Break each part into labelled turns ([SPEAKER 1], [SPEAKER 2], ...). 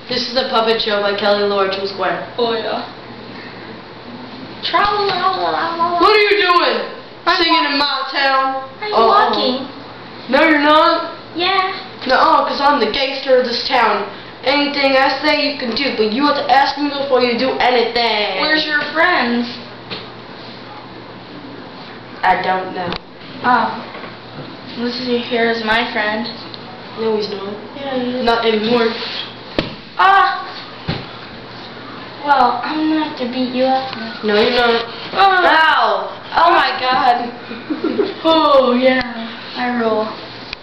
[SPEAKER 1] This is a puppet show by Kelly Lorton Square.
[SPEAKER 2] Oh yeah.
[SPEAKER 1] What are you doing? Singing in my town?
[SPEAKER 2] I'm walking.
[SPEAKER 1] No, you're not.
[SPEAKER 2] Yeah.
[SPEAKER 1] No, because I'm the gangster of this town. Anything I say you can do, but you have to ask me before you do anything.
[SPEAKER 2] Where's your friends?
[SPEAKER 1] I don't know.
[SPEAKER 2] Oh. Here is my friend.
[SPEAKER 1] No, he's not.
[SPEAKER 2] Yeah, he is.
[SPEAKER 1] Not anymore.
[SPEAKER 2] Ah! Well, I'm gonna have to beat you up now.
[SPEAKER 1] No, you're not. Ow! Oh my god.
[SPEAKER 2] Oh, yeah. I roll.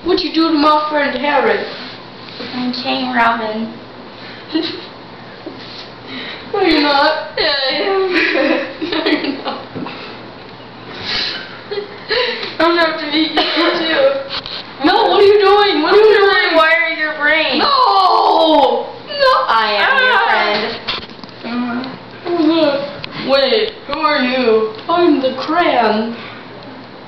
[SPEAKER 1] What'd you do to my friend Harry?
[SPEAKER 2] I'm chain Robin.
[SPEAKER 1] No, you're not. Yeah, I am. No, you're not. I'm gonna have to beat you too. No, what are you doing? What are you doing?
[SPEAKER 2] Rewire your brain.
[SPEAKER 1] No! No! I am your friend. Wait, who are you? I'm the crayon.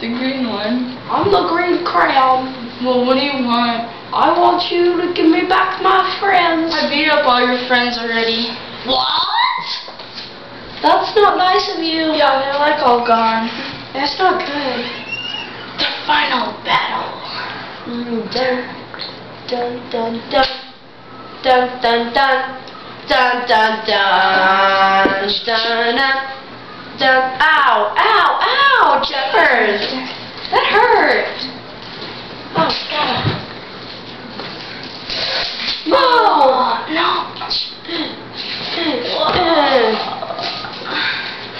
[SPEAKER 2] The green one.
[SPEAKER 1] I'm the green crayon.
[SPEAKER 2] Well, what do you want?
[SPEAKER 1] I want you to give me back my friends.
[SPEAKER 2] I beat up all your friends already.
[SPEAKER 1] What? That's not nice of you.
[SPEAKER 2] Yeah, they're like all gone.
[SPEAKER 1] That's not good.
[SPEAKER 2] The final battle.
[SPEAKER 1] Dun dun dun dun dun dun dun dun dun dun dun dun. Ow! Ow! Ow! Jeepers! That hurt. Oh God! No!
[SPEAKER 2] No.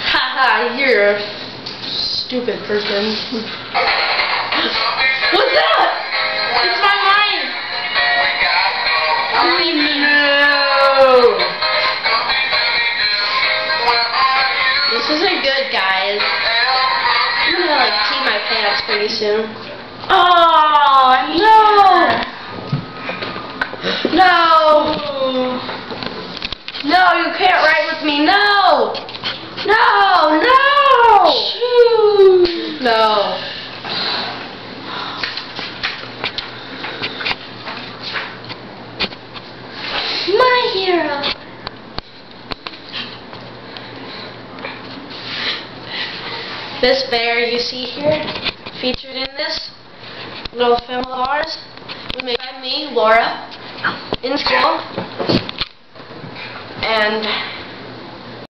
[SPEAKER 1] Haha! You're a stupid person. What's that?
[SPEAKER 2] It's my mind. Leave me.
[SPEAKER 1] No. This isn't good, guys. I'm gonna like pee my pants pretty soon.
[SPEAKER 2] Oh
[SPEAKER 1] No! No! No, you can't write with me. No! No! No! No.
[SPEAKER 2] My hero.
[SPEAKER 1] This bear you see here, featured in this little film of ours, was made by me, Laura, in school. And